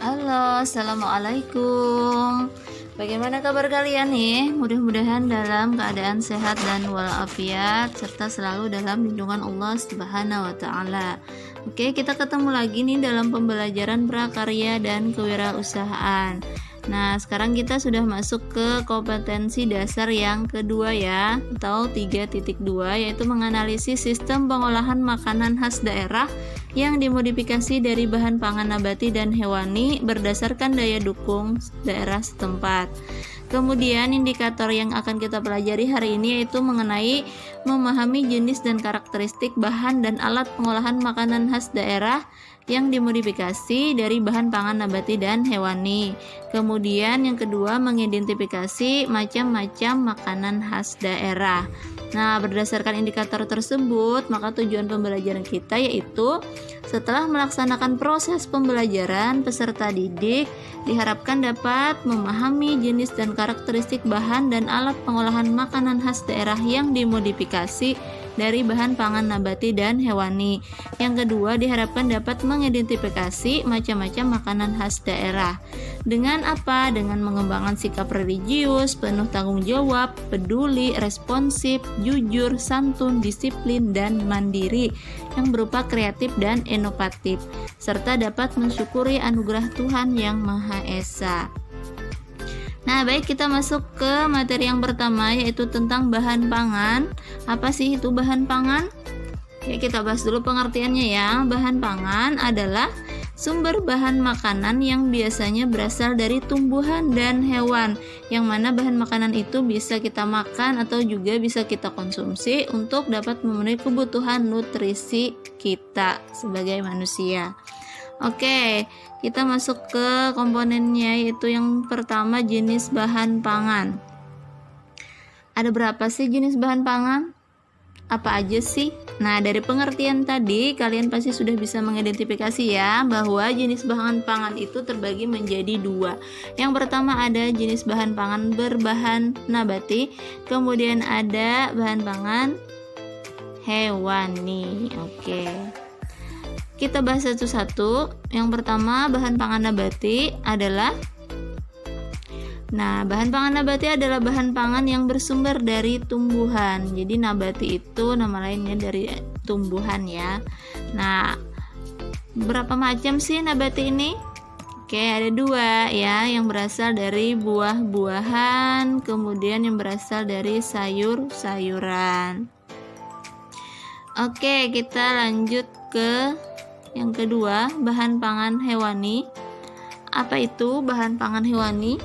Halo, assalamualaikum. Bagaimana kabar kalian nih? Mudah-mudahan dalam keadaan sehat dan walafiat serta selalu dalam lindungan Allah Subhanahu wa taala. Oke, kita ketemu lagi nih dalam pembelajaran prakarya dan kewirausahaan. Nah, sekarang kita sudah masuk ke kompetensi dasar yang kedua ya, atau 3.2, yaitu menganalisis sistem pengolahan makanan khas daerah yang dimodifikasi dari bahan pangan nabati dan hewani berdasarkan daya dukung daerah setempat. Kemudian indikator yang akan kita pelajari hari ini yaitu mengenai memahami jenis dan karakteristik bahan dan alat pengolahan makanan khas daerah yang dimodifikasi dari bahan pangan nabati dan hewani. Kemudian yang kedua, mengidentifikasi macam-macam makanan khas daerah. Nah, berdasarkan indikator tersebut, maka tujuan pembelajaran kita yaitu setelah melaksanakan proses pembelajaran, peserta didik diharapkan dapat memahami jenis dan karakteristik bahan dan alat pengolahan makanan khas daerah yang dimodifikasi dari bahan pangan nabati dan hewani. Yang kedua, diharapkan dapat mengidentifikasi macam-macam makanan khas daerah. Dengan apa? Dengan mengembangkan sikap religius, penuh tanggung jawab, peduli, responsif, jujur, santun, disiplin, dan mandiri yang berupa kreatif dan inovatif, serta dapat mensyukuri anugerah Tuhan Yang Maha Esa. Nah, baik, kita masuk ke materi yang pertama yaitu tentang bahan pangan. Apa sih itu bahan pangan? Ya, kita bahas dulu pengertiannya ya. Bahan pangan adalah sumber bahan makanan yang biasanya berasal dari tumbuhan dan hewan, yang mana bahan makanan itu bisa kita makan atau juga bisa kita konsumsi untuk dapat memenuhi kebutuhan nutrisi kita sebagai manusia. Oke, kita masuk ke komponennya, yaitu yang pertama jenis bahan pangan. Ada berapa sih jenis bahan pangan? Apa aja sih? Nah, dari pengertian tadi kalian pasti sudah bisa mengidentifikasi ya bahwa jenis bahan pangan itu terbagi menjadi dua. Yang pertama ada jenis bahan pangan berbahan nabati, kemudian ada bahan pangan hewani. Oke, kita bahas satu-satu. Yang pertama, bahan pangan nabati adalah bahan pangan nabati adalah bahan pangan yang bersumber dari tumbuhan. Jadi nabati itu nama lainnya dari tumbuhan ya. Nah, berapa macam sih nabati ini? Oke, ada dua ya, yang berasal dari buah-buahan, kemudian yang berasal dari sayur-sayuran. Oke, kita lanjut ke yang kedua, bahan pangan hewani. Apa itu bahan pangan hewani?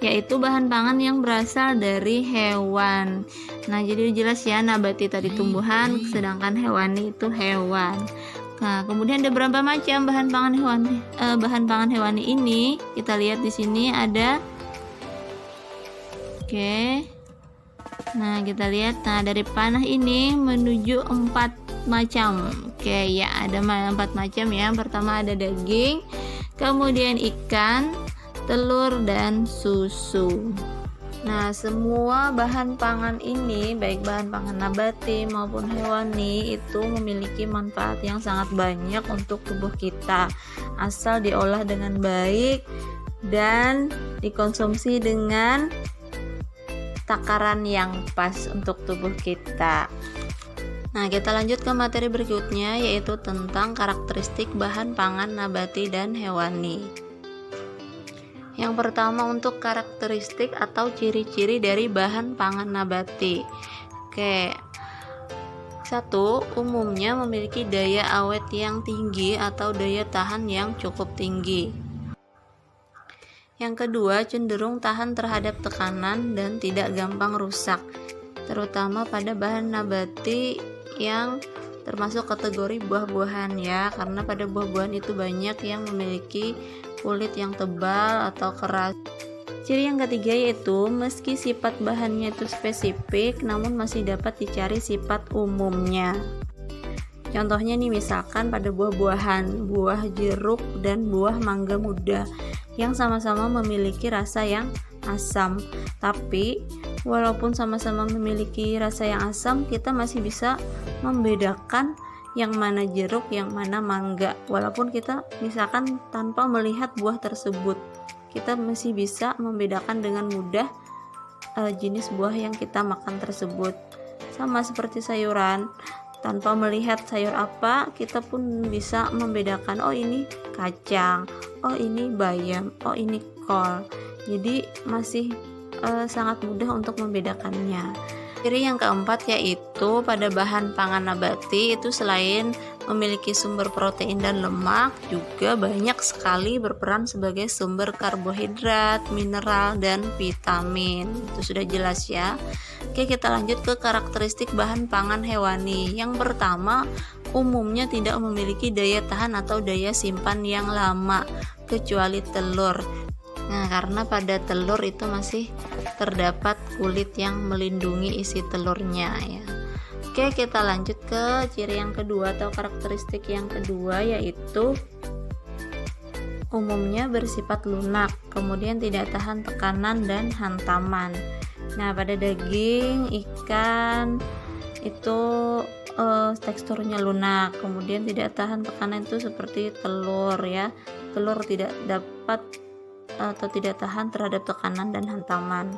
Yaitu bahan pangan yang berasal dari hewan. Nah, jadi jelas ya, nabati tadi tumbuhan, sedangkan hewani itu hewan. Nah, kemudian ada berapa macam bahan pangan hewani? Bahan pangan hewani ini kita lihat di sini ada. Oke. Nah, kita lihat. Nah, dari panah ini menuju 4 macam. Oke, ya, ada 4 macam ya. Pertama ada daging, kemudian ikan, telur, dan susu. Nah, semua bahan pangan ini, baik bahan pangan nabati maupun hewani, itu memiliki manfaat yang sangat banyak untuk tubuh kita, asal diolah dengan baik dan dikonsumsi dengan takaran yang pas untuk tubuh kita. Nah, kita lanjut ke materi berikutnya, yaitu tentang karakteristik bahan pangan nabati dan hewani. Yang pertama, untuk karakteristik atau ciri-ciri dari bahan pangan nabati. Oke. 1. Umumnya memiliki daya awet yang tinggi atau daya tahan yang cukup tinggi. Yang kedua, cenderung tahan terhadap tekanan dan tidak gampang rusak, terutama pada bahan nabati yang termasuk kategori buah-buahan ya, karena pada buah-buahan itu banyak yang memiliki kulit yang tebal atau keras. Ciri yang ketiga yaitu meski sifat bahannya itu spesifik, namun masih dapat dicari sifat umumnya. Contohnya nih, misalkan pada buah-buahan, buah jeruk dan buah mangga muda yang sama-sama memiliki rasa yang asam. Tapi walaupun sama-sama memiliki rasa yang asam, kita masih bisa membedakan yang mana jeruk, yang mana mangga. Walaupun kita misalkan tanpa melihat buah tersebut, kita masih bisa membedakan dengan mudah jenis buah yang kita makan tersebut. Sama seperti sayuran, tanpa melihat sayur apa, kita pun bisa membedakan, oh ini kacang, oh ini bayam, oh ini kol. Jadi masih sangat mudah untuk membedakannya. Ciri yang keempat yaitu pada bahan pangan nabati itu selain memiliki sumber protein dan lemak, juga banyak sekali berperan sebagai sumber karbohidrat, mineral, dan vitamin. Itu sudah jelas ya. Oke, kita lanjut ke karakteristik bahan pangan hewani. Yang pertama, umumnya tidak memiliki daya tahan atau daya simpan yang lama, kecuali telur. Nah, karena pada telur itu masih terdapat kulit yang melindungi isi telurnya ya. Oke, kita lanjut ke ciri yang kedua atau karakteristik yang kedua, yaitu umumnya bersifat lunak, kemudian tidak tahan tekanan dan hantaman. Nah, pada daging, ikan itu teksturnya lunak, kemudian tidak tahan tekanan itu seperti telur ya. Telur tidak dapat atau tidak tahan terhadap tekanan dan hantaman.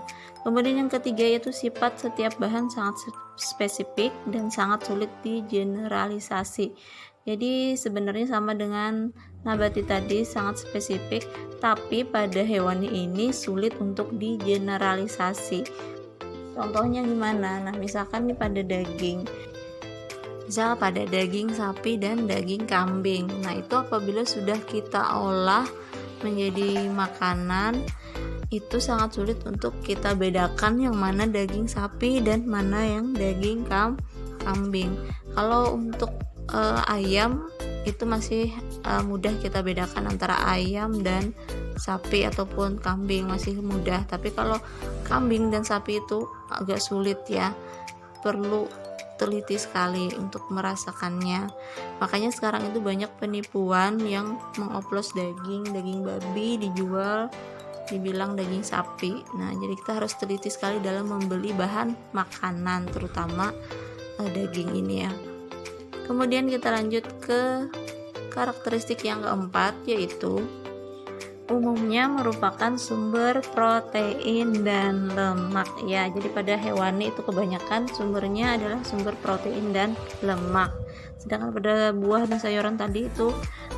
Kemudian yang ketiga yaitu sifat setiap bahan sangat spesifik dan sangat sulit digeneralisasi. Jadi sebenarnya sama dengan nabati tadi, sangat spesifik, tapi pada hewani ini sulit untuk digeneralisasi. Contohnya gimana? Nah, misalkan nih pada daging, misal pada daging sapi dan daging kambing. Nah, itu apabila sudah kita olah menjadi makanan, itu sangat sulit untuk kita bedakan yang mana daging sapi dan mana yang daging kambing. Kalau untuk ayam itu masih mudah kita bedakan antara ayam dan sapi ataupun kambing, masih mudah. Tapi kalau kambing dan sapi itu agak sulit ya, perlu teliti sekali untuk merasakannya. Makanya sekarang itu banyak penipuan yang mengoplos daging babi dijual dibilang daging sapi. Nah, jadi kita harus teliti sekali dalam membeli bahan makanan, terutama daging ini ya. Kemudian kita lanjut ke karakteristik yang keempat, yaitu umumnya merupakan sumber protein dan lemak ya. Jadi pada hewani itu kebanyakan sumbernya adalah sumber protein dan lemak. Sedangkan pada buah dan sayuran tadi itu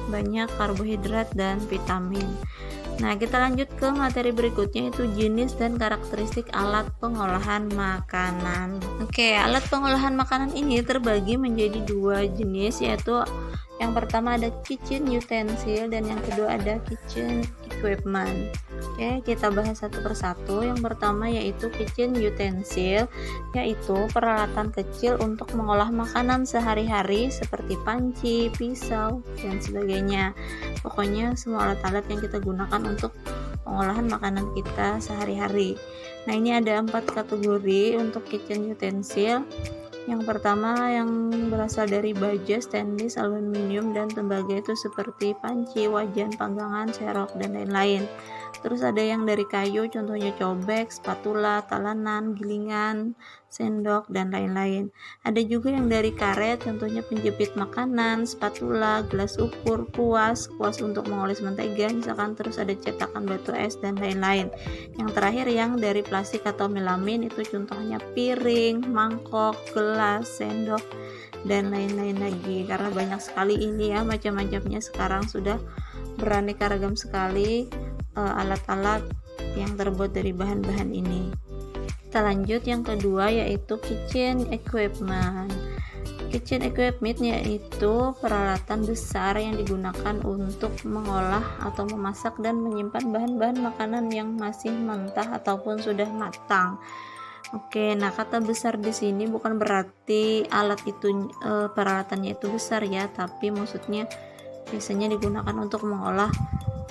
banyak karbohidrat dan vitamin. Nah, kita lanjut ke materi berikutnya, yaitu jenis dan karakteristik alat pengolahan makanan. Oke, alat pengolahan makanan ini terbagi menjadi dua jenis, yaitu yang pertama ada kitchen utensil dan yang kedua ada kitchen equipment. Oke, kita bahas satu persatu. Yang pertama yaitu kitchen utensil, yaitu peralatan kecil untuk mengolah makanan sehari-hari seperti panci, pisau, dan sebagainya. Pokoknya semua alat-alat yang kita gunakan untuk pengolahan makanan kita sehari-hari. Nah, ini ada 4 kategori untuk kitchen utensil. Yang pertama yang berasal dari baja, stainless, aluminium, dan tembaga itu seperti panci, wajan, panggangan, serok, dan lain-lain. Terus ada yang dari kayu, contohnya cobek, spatula, talanan, gilingan, sendok, dan lain-lain. Ada juga yang dari karet, contohnya penjepit makanan, spatula, gelas ukur, kuas untuk mengoles mentega misalkan, terus ada cetakan batu es, dan lain-lain. Yang terakhir yang dari plastik atau melamin, itu contohnya piring, mangkok, gelas, sendok, dan lain-lain lagi. Karena banyak sekali ini ya, macam-macamnya sekarang sudah beraneka ragam sekali alat-alat yang terbuat dari bahan-bahan ini. Kita lanjut yang kedua yaitu kitchen equipment. Kitchen equipment yaitu peralatan besar yang digunakan untuk mengolah atau memasak dan menyimpan bahan-bahan makanan yang masih mentah ataupun sudah matang. Oke, nah kata besar di sini bukan berarti alat itu peralatannya itu besar ya, tapi maksudnya biasanya digunakan untuk mengolah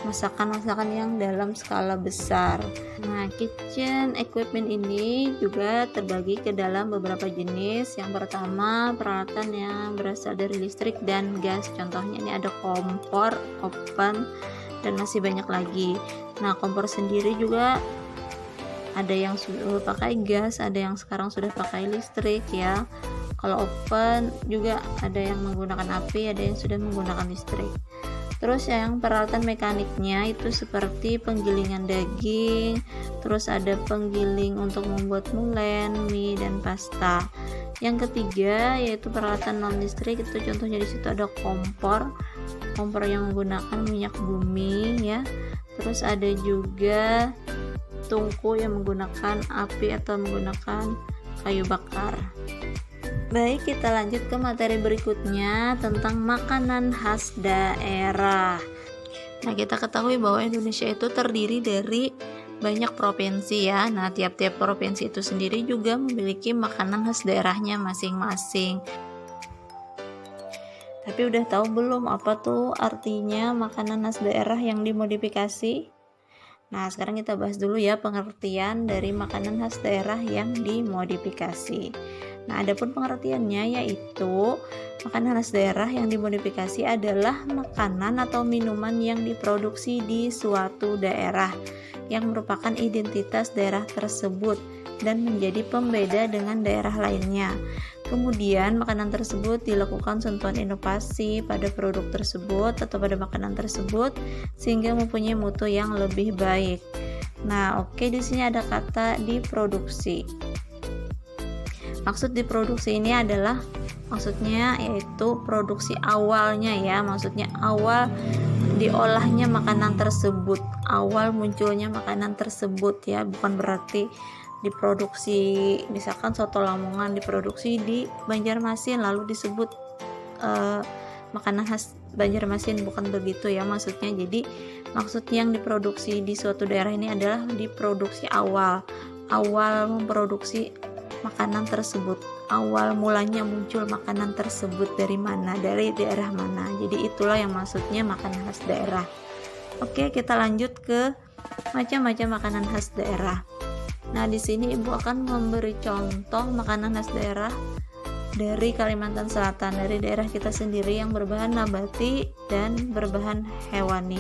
masakan-masakan yang dalam skala besar. Nah, kitchen equipment ini juga terbagi ke dalam beberapa jenis. Yang pertama, peralatan yang berasal dari listrik dan gas. Contohnya ini ada kompor, oven, dan masih banyak lagi. Nah, kompor sendiri juga ada yang sudah pakai gas, ada yang sekarang sudah pakai listrik ya. Kalau oven juga ada yang menggunakan api, ada yang sudah menggunakan listrik. Terus yang peralatan mekaniknya itu seperti penggilingan daging, terus ada penggiling untuk membuat mulen, mie, dan pasta. Yang ketiga yaitu peralatan non listrik, itu contohnya di situ ada kompor yang menggunakan minyak bumi ya. Terus ada juga tungku yang menggunakan api atau menggunakan kayu bakar. Baik, kita lanjut ke materi berikutnya tentang makanan khas daerah. Nah, kita ketahui bahwa Indonesia itu terdiri dari banyak provinsi ya. Nah, tiap-tiap provinsi itu sendiri juga memiliki makanan khas daerahnya masing-masing. Tapi udah tahu belum apa tuh artinya makanan khas daerah yang dimodifikasi? Nah, sekarang kita bahas dulu ya pengertian dari makanan khas daerah yang dimodifikasi. Nah, adapun pengertiannya yaitu makanan khas daerah yang dimodifikasi adalah makanan atau minuman yang diproduksi di suatu daerah yang merupakan identitas daerah tersebut dan menjadi pembeda dengan daerah lainnya. Kemudian makanan tersebut dilakukan sentuhan inovasi pada produk tersebut atau pada makanan tersebut sehingga mempunyai mutu yang lebih baik. Nah, oke, di sini ada kata diproduksi. Maksud diproduksi ini adalah maksudnya yaitu produksi awalnya ya, maksudnya awal diolahnya makanan tersebut, awal munculnya makanan tersebut ya, bukan berarti diproduksi misalkan soto Lamongan diproduksi di Banjarmasin lalu disebut makanan khas Banjarmasin, bukan begitu ya maksudnya. Jadi maksud yang diproduksi di suatu daerah ini adalah diproduksi awal memproduksi makanan tersebut, awal mulanya muncul makanan tersebut dari mana, dari daerah mana. Jadi itulah yang maksudnya makanan khas daerah. Oke, kita lanjut ke macam-macam makanan khas daerah. Nah, di sini Ibu akan memberi contoh makanan khas daerah dari Kalimantan Selatan, dari daerah kita sendiri yang berbahan nabati dan berbahan hewani.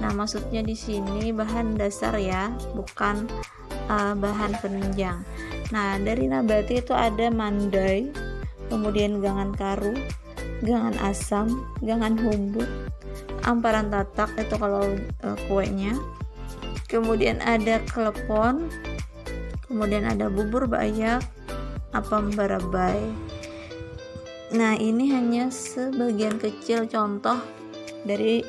Nah, maksudnya di sini bahan dasar ya, bukan bahan penunjang. Nah, dari nabati itu ada mandai, kemudian gangan karu, gangan asam, gangan humbut, amparan tatak itu kalau kuenya. Kemudian ada klepon, kemudian ada bubur bayak, apam barabai. Nah, ini hanya sebagian kecil contoh dari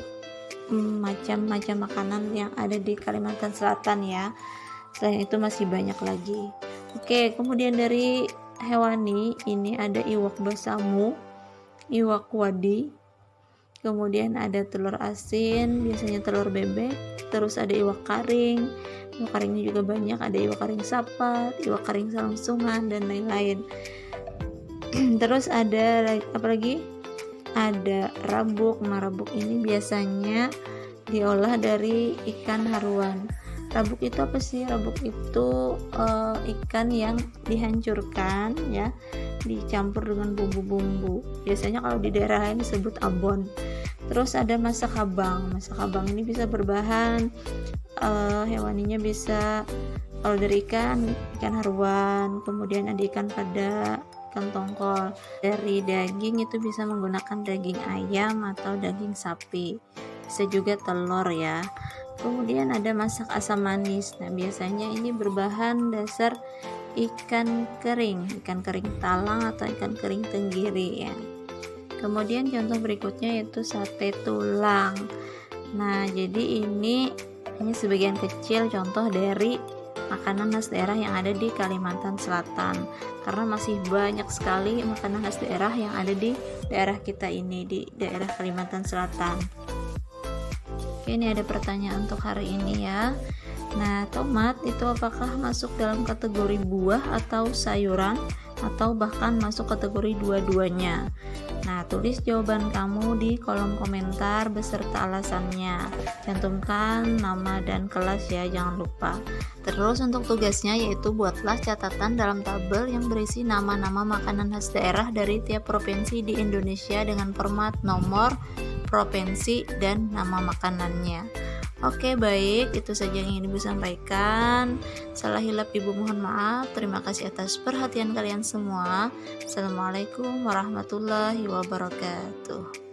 macam-macam makanan yang ada di Kalimantan Selatan ya. Selain itu masih banyak lagi. Oke, kemudian dari hewani ini ada iwak basamu, iwak wadi, kemudian ada telur asin, biasanya telur bebek, terus ada iwak karingnya juga banyak, ada iwak karing sapat, iwak karing salangsungan, dan lain-lain. Terus ada apa lagi? Ada rabuk. Nah, rabuk ini biasanya diolah dari ikan haruan. Rabuk itu apa sih? Rabuk itu ikan yang dihancurkan ya, dicampur dengan bumbu-bumbu. Biasanya kalau di daerah lain disebut abon. Terus ada masak habang. Masak habang ini bisa berbahan hewaninya bisa kalau dari ikan haruan, kemudian ada ikan pada, ikan tongkol. Dari daging itu bisa menggunakan daging ayam atau daging sapi. Bisa juga telur ya. Kemudian ada masak asam manis. Nah, biasanya ini berbahan dasar ikan kering talang atau ikan kering tenggiri ya. Kemudian contoh berikutnya yaitu sate tulang. Nah, jadi ini hanya sebagian kecil contoh dari makanan khas daerah yang ada di Kalimantan Selatan, karena masih banyak sekali makanan khas daerah yang ada di daerah kita ini, di daerah Kalimantan Selatan. Oke, ini ada pertanyaan untuk hari ini ya. Nah, tomat itu apakah masuk dalam kategori buah atau sayuran, atau bahkan masuk kategori dua-duanya? Nah, tulis jawaban kamu di kolom komentar beserta alasannya. Cantumkan nama dan kelas ya, jangan lupa. Terus untuk tugasnya yaitu buatlah catatan dalam tabel yang berisi nama-nama makanan khas daerah dari tiap provinsi di Indonesia dengan format nomor, provinsi, dan nama makanannya. Oke, baik, itu saja yang ingin Ibu sampaikan. Salah hilap Ibu mohon maaf. Terima kasih atas perhatian kalian semua. Assalamualaikum warahmatullahi wabarakatuh.